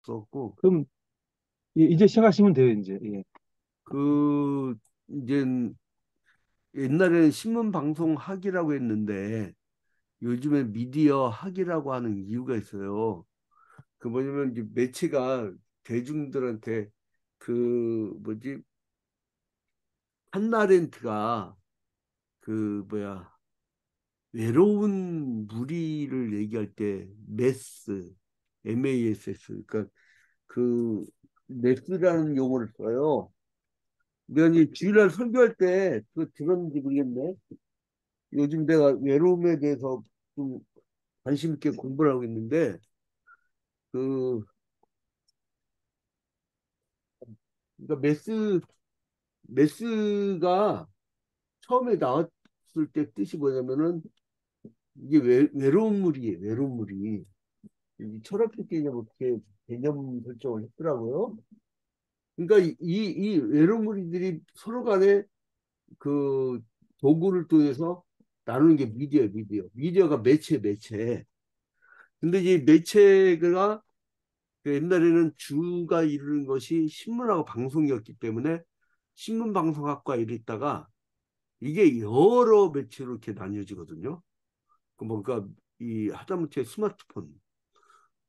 없었고, 그럼 예, 이제 시작하시면 돼요, 이제. 예. 그 이제 옛날에는 신문 방송 학이라고 했는데 요즘에 미디어 학이라고 하는 이유가 있어요. 그 뭐냐면 이제 매체가 대중들한테 그 뭐지 한나렌트가 그 뭐야 외로운 무리를 얘기할 때 메스 MASS 그러니까 그 메스라는 용어를 써요. 내가 이제 주일날 설교할 때 그거 들었는지 모르겠네. 요즘 내가 외로움에 대해서 좀 관심 있게 공부를 하고 있는데 그 그러니까 메스가 처음에 나왔을 때 뜻이 뭐냐면은 이게 외로운 물이에요. 외로운 물이 이 철학적인 어떻게 개념 설정을 했더라고요. 그러니까 이 외로운 무리들이 서로 간에 그 도구를 통해서 나누는 게 미디어예요. 미디어가 매체. 근데 이 매체가 그 옛날에는 주가 이루는 것이 신문하고 방송이었기 때문에 신문방송학과 이랬다가 이게 여러 매체로 이렇게 나뉘어지거든요. 그 뭔가 이 하다못해 스마트폰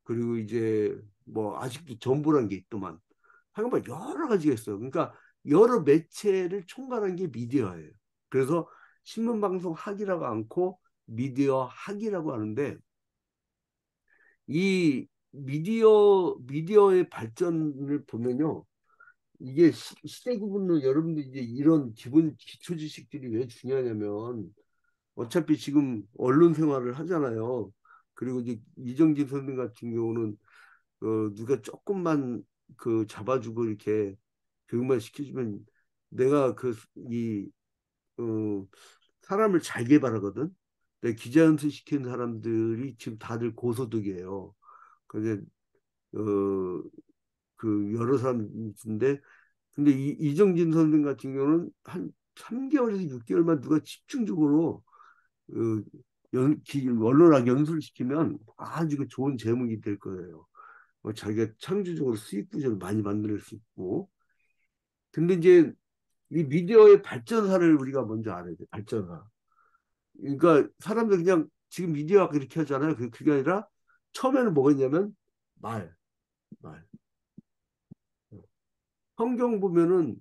그리고 이제 뭐 아직도 정보란 게 있더만 하여간 뭐 여러 가지가 있어요. 그러니까 여러 매체를 총괄한 게 미디어예요. 그래서 신문방송 학이라고 않고 미디어 학이라고 하는데 이 미디어의 발전을 보면요. 이게 시대 구분로 여러분들 이제 이런 기본 기초 지식들이 왜 중요하냐면 어차피 지금 언론 생활을 하잖아요. 그리고 이제 이정진 선생 같은 경우는 누가 조금만 그 잡아주고 이렇게 교육만 시켜주면 내가 어, 사람을 잘 개발하거든. 내 기자 연수 시킨 사람들이 지금 다들 고소득이에요. 근데 어, 그 여러 사람인데 근데 이정진 선생 같은 경우는 한 3개월에서 6개월만 누가 집중적으로 어, 언론학 연수를 시키면 아주 그 좋은 제목이 될 거예요. 자기가 창조적으로 수익 구조를 많이 만들 수 있고. 근데 이제 이 미디어의 발전사를 우리가 먼저 알아야 돼. 발전사. 그러니까 사람들 그냥 지금 미디어가 그렇게 하잖아요. 그게 아니라 처음에는 뭐가 있냐면 말, 말. 성경 보면은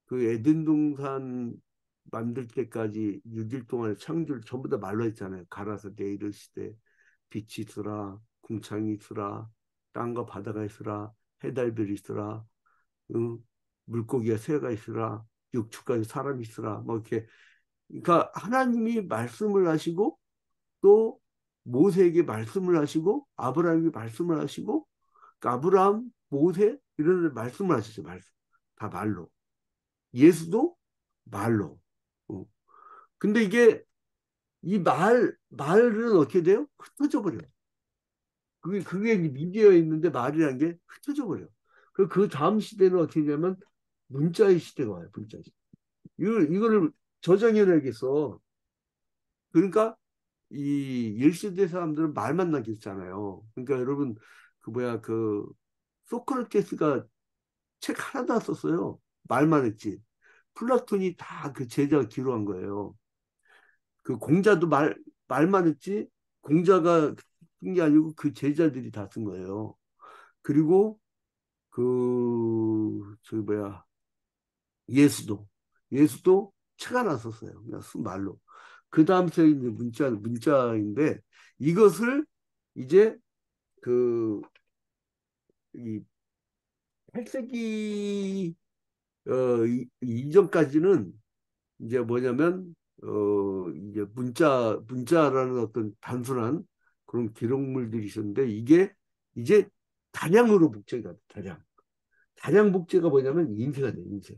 그 에덴 동산 만들 때까지 6일 동안 창조를 전부 다 말로 했잖아요. 가라사 내이르 시대 빛이 있으라 궁창이 있으라 땅과 바다가 있으라 해달별이 있으라 응? 물고기와 새가 있으라 육축까지 사람이 있으라 뭐 이렇게 그러니까 하나님이 말씀을 하시고 또 모세에게 말씀을 하시고 아브라함에게 말씀을 하시고 그러니까 아브라함 모세 이런 데 말씀을 하셨어요. 말씀 다 말로 예수도 말로 어. 근데 이게 이 말은 어떻게 돼요? 흩어져 버려. 그게 이제 미디어에 있는데 말이라는 게 흩어져 버려. 그 다음 시대는 어떻게 되냐면 문자의 시대가 와요. 문자 시대. 이거를 저장해놔야겠어. 그러니까 이 1세대 사람들은 말만 남겼잖아요. 그러니까 여러분 그 뭐야 그 소크라테스가 책 하나도 안 썼어요. 말만 했지. 플라톤이 다 그 제자가 기록한 거예요. 그 공자도 말만 했지 공자가 쓴 게 아니고 그 제자들이 다 쓴 거예요. 그리고 저기 뭐야 예수도 예수도 책 하나 썼어요. 그냥 쓴 말로. 그 다음 세에 이제 문자인데 이것을 이제 그 이 8세기 이전까지는 이제 뭐냐면 이제 문자라는 어떤 단순한 그런 기록물들이 있었는데 이게 이제 다량으로 복제가 돼. 다량 복제가 뭐냐면 인쇄가 돼. 인쇄.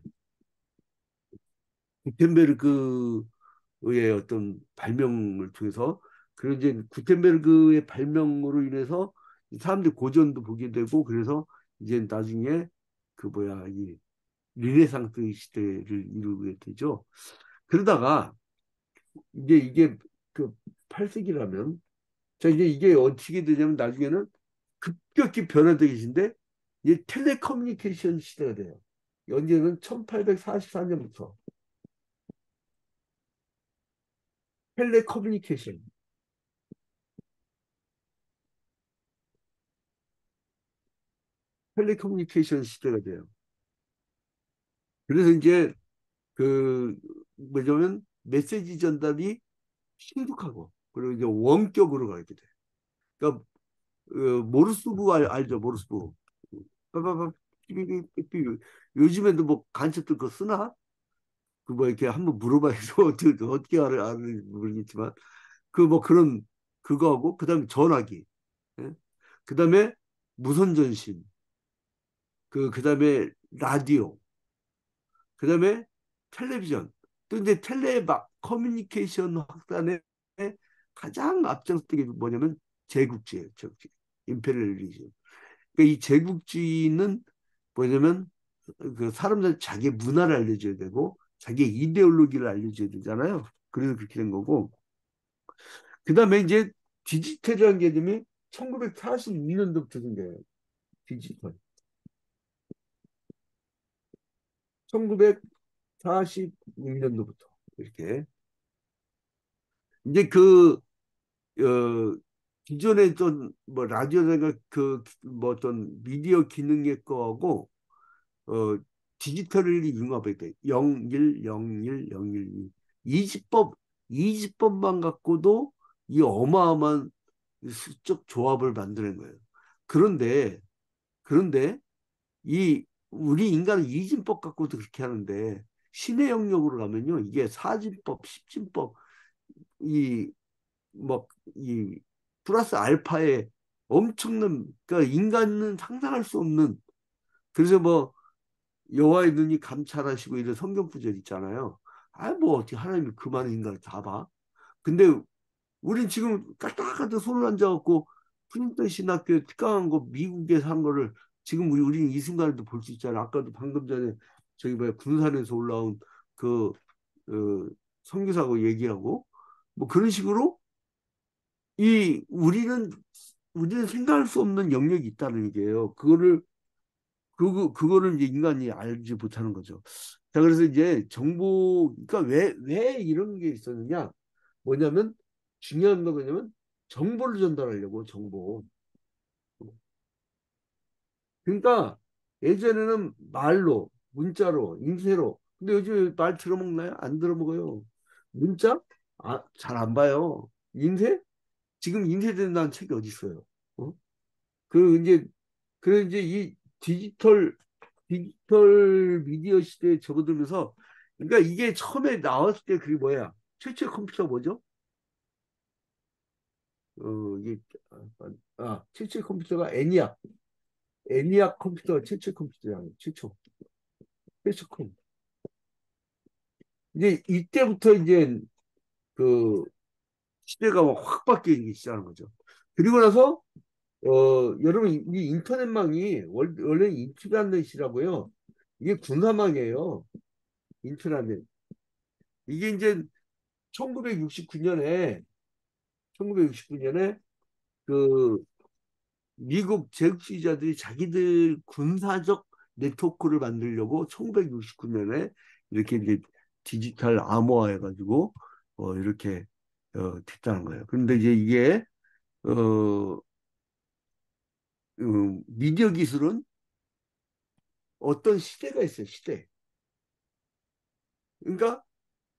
구텐베르그의 어떤 발명을 통해서 그리고 이제 구텐베르그의 발명으로 인해서 사람들이 고전도 보게 되고 그래서 이제 나중에 그 뭐야 이 르네상스 시대를 이루게 되죠. 그러다가 이게 그 8세기라면 자 이제 이게 어떻게 되냐면 나중에는 급격히 변화되기 시인데 이제 텔레커뮤니케이션 시대가 돼요. 언제는 1844년부터 텔레커뮤니케이션, 텔레커뮤니케이션 시대가 돼요. 그래서 이제 그 뭐냐면 메시지 전달이 신속하고 그리고 이제 원격으로 가게 돼. 그러니까 모르스부 알죠? 모르스부. 빠바바 삐삐삐삐. 요즘에도 뭐 간첩들 그거 쓰나? 그 뭐 이렇게 한번 물어봐야죠. 어떻게 알는지 모르겠지만 그 뭐 그런 그거하고 그다음에 전화기, 예? 그다음에 무선 전신, 그다음에 라디오, 그다음에 텔레비전. 또 이제 커뮤니케이션 확산에 가장 앞장섰던 게 뭐냐면 제국주의예요. 제국주의. 임페리얼리즘. 그러니까 이 제국주의는 뭐냐면 그 사람들 자기 문화를 알려줘야 되고 자기 이데올로기를 알려줘야 되잖아요. 그래서 그렇게 된 거고. 그다음에 이제 디지털이라는 개념이 1942년도부터 생겨요. 디지털. 1946년도부터 이렇게 이제 기존에 있던 뭐 라디오나 그 뭐 어떤 미디어 기능의 거하고 어 디지털이 융합이 돼. 01, 01, 012. 이집법 이집법만 갖고도 이 어마어마한 수적 조합을 만드는 거예요. 그런데 그런데 이 우리 인간은 이진법 갖고도 그렇게 하는데 신의 영역으로 가면요. 이게 사진법, 십진법, 이 뭐 이 플러스 알파의 엄청난 그러니까 인간은 상상할 수 없는 그래서 뭐 여호와의 눈이 감찰하시고 이런 성경 구절 있잖아요. 아 뭐 어떻게 하나님이 그 많은 인간을 다 봐? 근데 우린 지금 까딱하다 손을 얹어갖고 프린턴 신학교에 특강한 거 미국에서 한 거를 지금 우리는 이 순간에도 볼 수 있잖아. 아까도 방금 전에 저기 뭐야 군산에서 올라온 그 선교사하고 얘기하고 뭐 그런 식으로 이 우리는 생각할 수 없는 영역이 있다는 얘기예요. 그거를 이제 인간이 알지 못하는 거죠. 자, 그래서 이제 그러니까 왜 이런 게 있었느냐? 뭐냐면, 중요한 건 뭐냐면, 정보를 전달하려고, 정보. 그러니까, 예전에는 말로, 문자로, 인쇄로. 근데 요즘 말 들어먹나요? 안 들어먹어요. 문자? 아, 잘 안 봐요. 인쇄? 지금 인쇄된다는 책이 어디 있어요? 어? 그 이제 그래서 이제 이 디지털 미디어 시대에 접어들면서 그러니까 이게 처음에 나왔을 때 그게 뭐야? 최초의 컴퓨터 뭐죠? 이게 최초의 컴퓨터가 애니악 컴퓨터가 최초의 컴퓨터잖아요. 최초 컴. 이제 이때부터 이제 그 시대가 막확 바뀌기 시작하는 거죠. 그리고 나서 여러분 이 인터넷망이 원래 인트라넷이라고요. 이게 군사망이에요. 인트라넷. 이게 이제 1969년에 1969년에 그 미국 제국주의자들이 자기들 군사적 네트워크를 만들려고 1969년에 이렇게 이제 디지털 암호화해가지고 이렇게 됐다는 거예요. 그런데 이제 이게 어, 미디어 기술은 어떤 시대가 있어요. 시대. 그러니까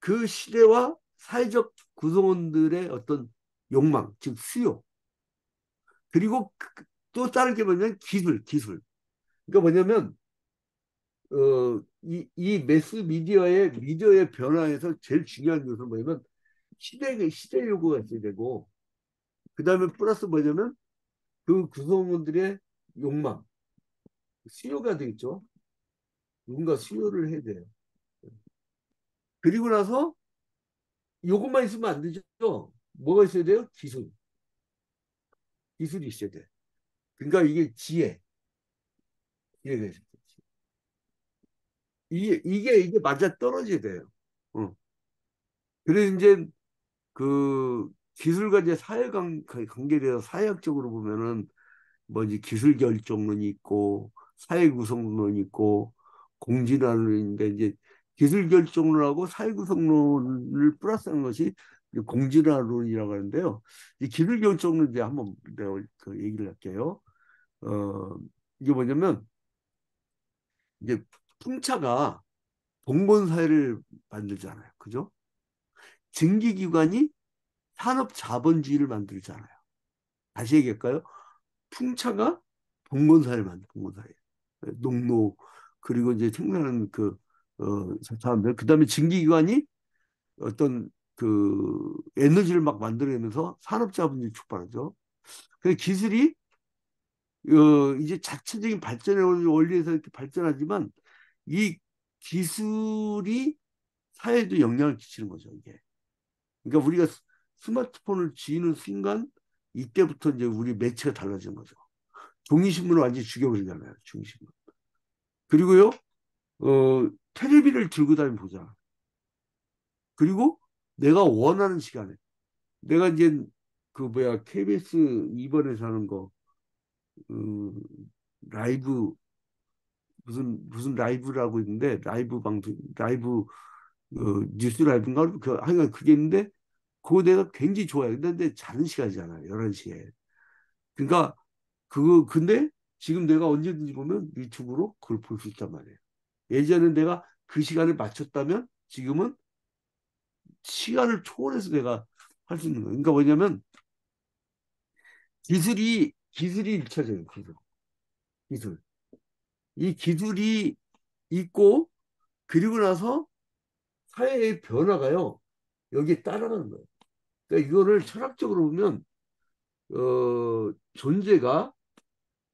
그 시대와 사회적 구성원들의 어떤 욕망, 즉 수요. 그리고 또 다른 게 뭐냐면 기술. 그러니까 뭐냐면 이 매스 미디어의 변화에서 제일 중요한 요소는 뭐냐면 시대 요구가 있어야 되고 그다음에 플러스 뭐냐면 그 구성원들의 욕망, 수요가 되겠죠. 뭔가 수요를 해야 돼요. 그리고 나서 요것만 있으면 안 되죠. 뭐가 있어야 돼요? 기술이 있어야 돼. 그러니까 이게 지혜가 있어야 돼. 이게 맞아 떨어져야 돼요. 어. 그래서 이제 그 기술과 이제 관계돼서 사회학적으로 보면은 뭐 이제 기술 결정론이 있고 사회 구성론이 있고 공진화론인데 이제 기술 결정론하고 사회 구성론을 플러스한 것이 이제 공진화론이라고 하는데요. 이 기술 결정론 이제 한번 내가 그 얘기를 할게요. 어, 이게 뭐냐면 이제 풍차가 공무원 사회를 만들잖아요. 그죠? 증기기관이 산업자본주의를 만들잖아요. 다시 얘기할까요? 풍차가 봉건사를 만든 봉건사예요. 농노 그리고 이제 생산하는 그 사람들 그다음에 증기기관이 어떤 그 에너지를 막 만들어내면서 산업자본주의 촉발하죠. 그 기술이 이제 자체적인 발전의 원리에서 이렇게 발전하지만 이 기술이 사회에도 영향을 끼치는 거죠, 이게. 그러니까 우리가 스마트폰을 쥐는 순간 이때부터 이제 우리 매체가 달라지는 거죠. 종이신문을 완전히 죽여버리잖아요, 종이신문. 그리고요, 텔레비를 들고 다니면 보자. 그리고 내가 원하는 시간에, 내가 이제 그 뭐야, KBS 2번에서 하는 거, 음, 라이브, 무슨 라이브라고 있는데, 라이브 방송, 라이브, 뉴스 라이브인가? 하여간 그게 있는데, 그거 내가 굉장히 좋아해. 근데 자는 시간이잖아요, 11시에. 그러니까, 근데 지금 내가 언제든지 보면 유튜브로 그걸 볼 수 있단 말이에요. 예전에 내가 그 시간을 맞췄다면 지금은 시간을 초월해서 내가 할 수 있는 거예요. 그러니까 뭐냐면 기술이 일차적인 기술. 이 기술이 있고 그리고 나서 사회의 변화가요. 여기에 따라가는 거예요. 그러니까 이거를 철학적으로 보면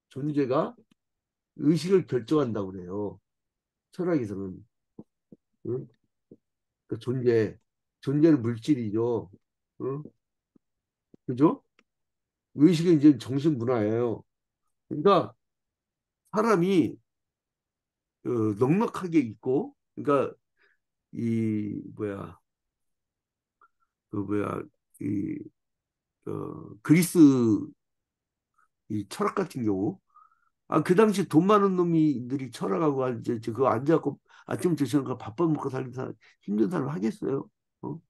존재가 의식을 결정한다고 그래요. 철학에서는. 응? 그 존재는 물질이죠. 응? 그죠? 의식은 이제 정신 문화예요. 그러니까 사람이 넉넉하게 있고, 그러니까 이 뭐야 그 뭐야 이 그리스 이 철학 같은 경우, 그 당시 돈 많은 놈이들이 철학하고 이제 그거 앉아갖고 아침부터 저녁 밥밥 먹고 살는 사람 힘든 사람 하겠어요? 어?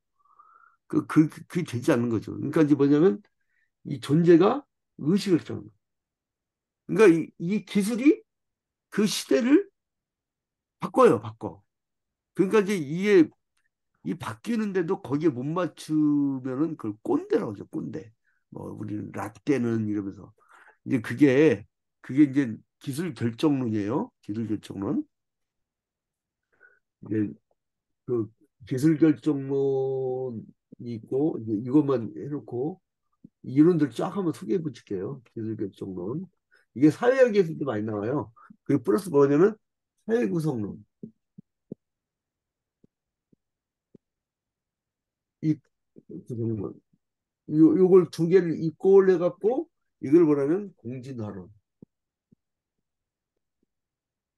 그게 되지 않는 거죠. 그러니까 이제 뭐냐면 이 존재가 의식을 정하는. 그러니까 이 기술이 그 시대를 바꿔요. 그러니까 이제 이게 이 바뀌는데도 거기에 못 맞추면은 그걸 꼰대라고 하죠, 꼰대. 뭐 우리는 라떼는 이러면서 이제 그게 이제 기술 결정론이에요. 기술 결정론. 이제 그 기술 결정론이 있고 이제 이것만 해놓고 이론들 쫙 한번 소개해 붙일게요. 기술 결정론. 이게 사회학에서도 많이 나와요. 그 플러스 뭐냐면 사회 구성론. 이 구성론. 요걸 두 개를 입고 해 갖고 이걸 뭐냐면 공진화론.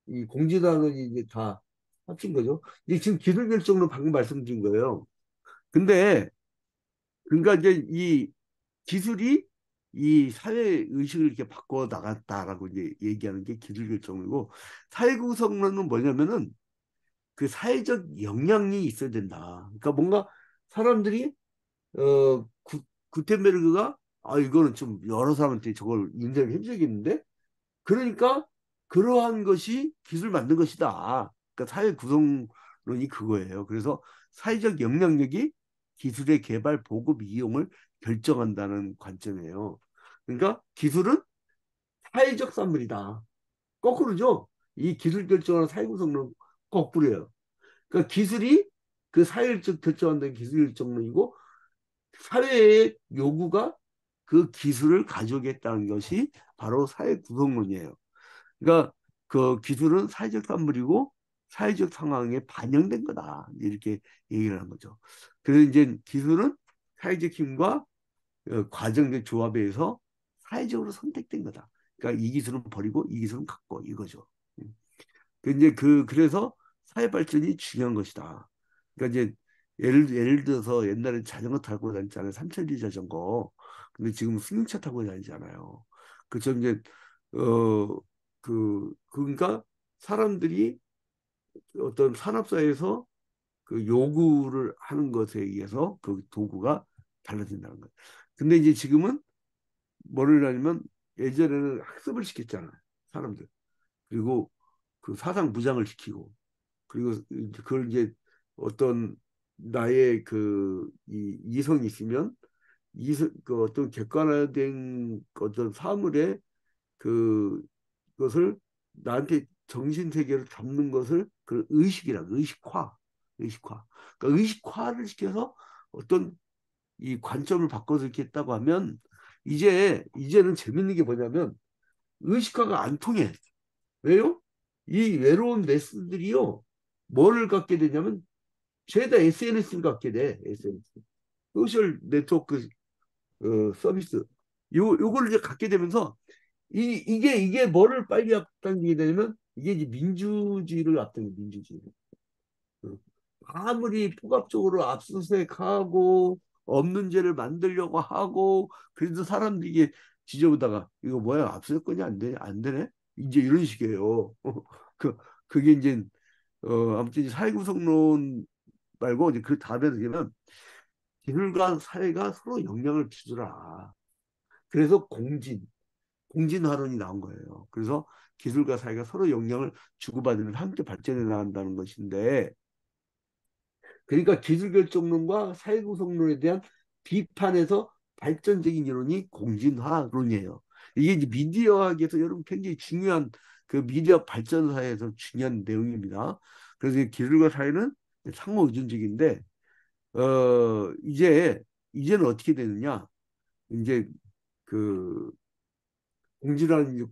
이 공진화론이 이제 다 합친 거죠. 이게 지금 기술 결정론 방금 말씀드린 거예요. 근데 그러니까 이제 이 기술이 이 사회 의식을 이렇게 바꿔 나갔다라고 이제 얘기하는 게 기술 결정이고 사회 구성론은 뭐냐면은 그 사회적 역량이 있어야 된다. 그러니까 뭔가 사람들이 구텐베르그가 이거는 좀 여러 사람한테 저걸 인정을 해줘야겠는데 그러니까 그러한 것이 기술 만든 것이다. 그러니까 사회 구성론이 그거예요. 그래서 사회적 영향력이 기술의 개발, 보급, 이용을 결정한다는 관점이에요. 그러니까 기술은 사회적 산물이다. 거꾸로죠. 이 기술 결정하는 사회 구성론 거꾸로예요. 그러니까 기술이 그 사회적 결정한다는 기술 결정론이고 사회의 요구가 그 기술을 가져오겠다는 것이 바로 사회 구성론이에요. 그러니까 그 기술은 사회적 산물이고 사회적 상황에 반영된 거다. 이렇게 얘기를 한 거죠. 그래서 이제 기술은 사회적 힘과 과정적 조합에 의해서 사회적으로 선택된 거다. 그러니까 이 기술은 버리고 이 기술은 갖고 이거죠. 이제 그래서 사회 발전이 중요한 것이다. 그러니까 이제 예를 들어서 옛날에 자전거 타고 다녔잖아요. 삼천리 자전거. 근데 지금 승용차 타고 다니잖아요. 그처럼 이제 어 그러니까 사람들이 어떤 산업사회에서 그 요구를 하는 것에 의해서 그 도구가 달라진다는 거예요. 근데 이제 지금은 뭐를 하냐면 예전에는 학습을 시켰잖아요. 사람들. 그리고 그 사상 무장을 시키고 그리고 그걸 이제 어떤 나의 그 이성이 있으면 그 어떤 객관화된 어떤 사물의 그 것을 나한테 정신 세계를 잡는 것을 그 의식이라 의식화 그러니까 의식화를 시켜서 어떤 이 관점을 바꿔서 이렇게 했다고 하면 이제는 재밌는 게 뭐냐면 의식화가 안 통해. 왜요? 이 외로운 메스들이요 뭐를 갖게 되냐면 죄다 SNS를 갖게 돼. SNS 소셜 네트워크 서비스 요거를 이제 갖게 되면서 이게 뭐를 빨리 앞당기게 되냐면 이게 이제 민주주의를 앞당겨 민주주의. 어. 아무리 폭압적으로 압수수색하고 없는 죄를 만들려고 하고 그래도 사람들이 이게 지져보다가 이거 뭐야 압수수색권이 안 되네 이제 이런 식이에요. 그 그게 이제 아무튼 사회구성론 말고 이제 그 다음에 되면 기술과 사회가 서로 영향을 주더라. 그래서 공진화론이 나온 거예요. 그래서 기술과 사회가 서로 영향을 주고받으면서 함께 발전해 나간다는 것인데, 그러니까 기술결정론과 사회구성론에 대한 비판에서 발전적인 이론이 공진화론이에요. 이게 이제 미디어학에서 여러분 굉장히 중요한 그 미디어 발전사에서 중요한 내용입니다. 그래서 기술과 사회는 상호 의존적인데, 이제는 어떻게 되느냐? 이제 그 공진화는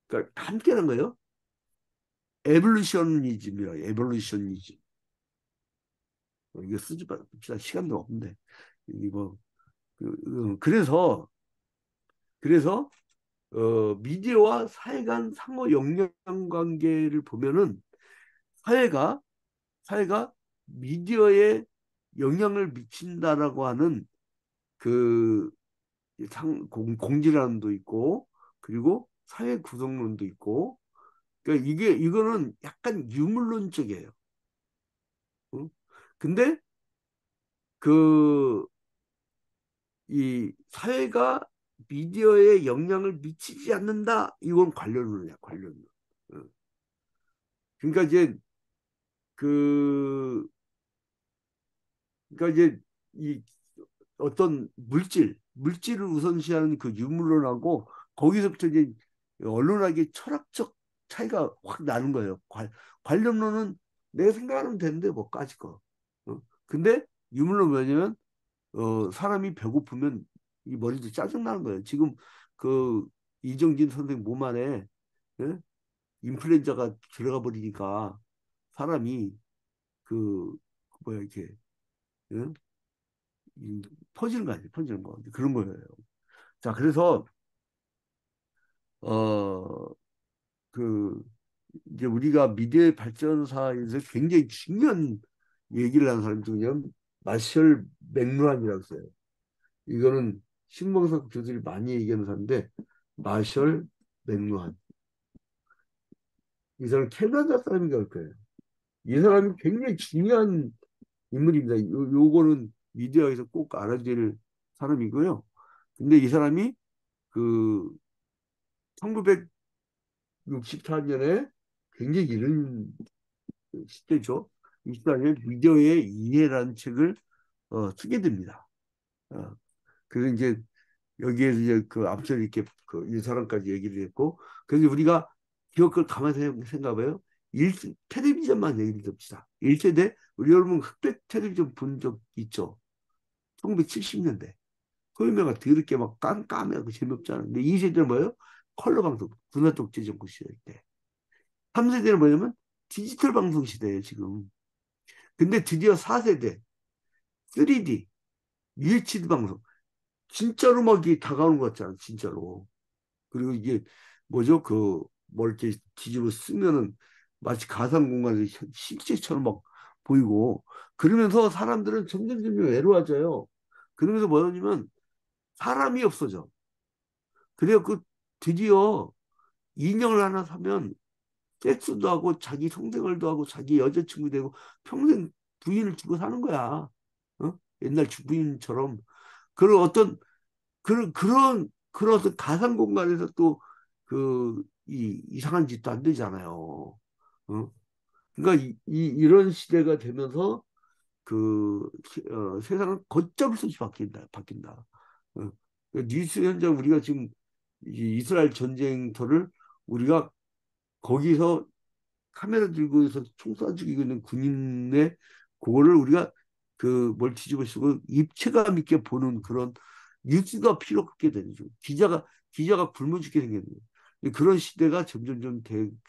그러니까 함께하는 거예요. 에볼루셔니즘이라 에볼루셔니즘. 이거 쓰지 맙시다. 시간도 없는데. 이거 그래서 미디어와 사회 간 상호 영향 관계를 보면은 사회가 사회가 미디어에 영향을 미친다라고 하는 그 공지란도 있고 그리고 사회 구성론도 있고 그러니까 이거는 약간 유물론적이에요. 응? 근데 그 이 사회가 미디어에 영향을 미치지 않는다. 이건 관련론이야, 관련론. 응. 그러니까 이제 그 그러니까 이제 이 어떤 물질을 우선시하는 그 유물론하고 거기서부터 이제 언론학의 철학적 차이가 확 나는 거예요. 관련론은 내 생각하면 되는데 뭐까지 거. 근데 유물론 뭐냐면 사람이 배고프면 이 머리도 짜증 나는 거예요. 지금 그 이정진 선생 몸 안에 예? 인플루엔자가 들어가 버리니까 사람이 그 뭐야 이렇게 예? 퍼지는 거 아니에요. 퍼지는 거 그런 거예요. 자 그래서 어 그 이제 우리가 미디어 발전사에서 굉장히 중요한 얘기를 하는 사람이 누구냐면 마셜 맥루한이라고 써요. 이거는 신봉석 교수들이 많이 얘기하는 사람인데 마셜 맥루한 이 사람 캐나다 사람인가 할 거예요. 이 사람이 굉장히 중요한 인물입니다. 요거는 미디어에서 꼭 알아야 될 사람이고요. 근데 이 사람이 그 1964년에 굉장히 이른 시대죠. 이 시대에 미디어의 이해라는 책을 쓰게 됩니다. 어, 그래서 이제 여기에서 이제 그 앞서 이렇게 이 사람까지 얘기를 했고, 그래서 우리가 기억을 가만히 생각해봐요. 텔레비전만 얘기를 듭시다. 1세대, 우리 여러분 흑백 텔레비전 본 적 있죠? 1970년대. 소유명가 더럽게 막 깜깜하고 재미없잖아. 근데 2세대는 뭐예요? 컬러 방송, 군사독재 정부 시대 때. 3세대는 뭐냐면 디지털 방송 시대예요, 지금. 근데 드디어 4세대, 3D, UHD 방송. 진짜로 막 이게 다가오는 것 같잖아, 진짜로. 그리고 이게 뭐죠? 뭐 이렇게 뒤집어 쓰면은 마치 가상 공간이 실제처럼 막 보이고 그러면서 사람들은 점점 외로워져요. 그러면서 뭐냐면 사람이 없어져. 그래요. 드디어 인형을 하나 사면 섹스도 하고 자기 성생활도 하고 자기 여자친구 되고 평생 부인을 주고 사는 거야. 어? 옛날 주부인처럼 그런 어떤 그런 어떤 가상 공간에서 또 그 이상한 짓도 안 되잖아요. 어? 그러니까 이런 시대가 되면서 세상은 걷잡을 수 없이 바뀐다. 어. 뉴스 현장 우리가 지금 이 이스라엘 전쟁터를 우리가 거기서 카메라 들고서 총 쏴 죽이고 있는 군인의 그거를 우리가 그 뭘 뒤집어 쓰고 입체감 있게 보는 그런 뉴스가 필요 없게 되죠. 기자가 굶어 죽게 생겼는 거예요. 그런 시대가 점점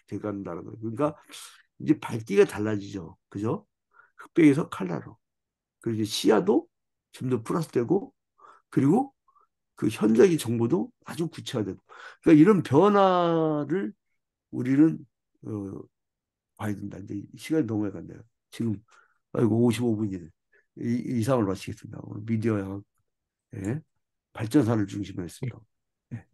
돼간다는 거예요. 그러니까 이제 밝기가 달라지죠. 그죠? 흑백에서 칼라로. 그리고 이제 시야도 점점 플러스되고 그리고 그 현장의 정보도 아주 구체화되고. 그러니까 이런 변화를 우리는 어, 봐야 된다. 이제 시간이 너무 간네요. 지금 아이고 55분이네. 이상을 마치겠습니다. 오늘 미디어 의 발전사를 중심으로 했습니다. 예.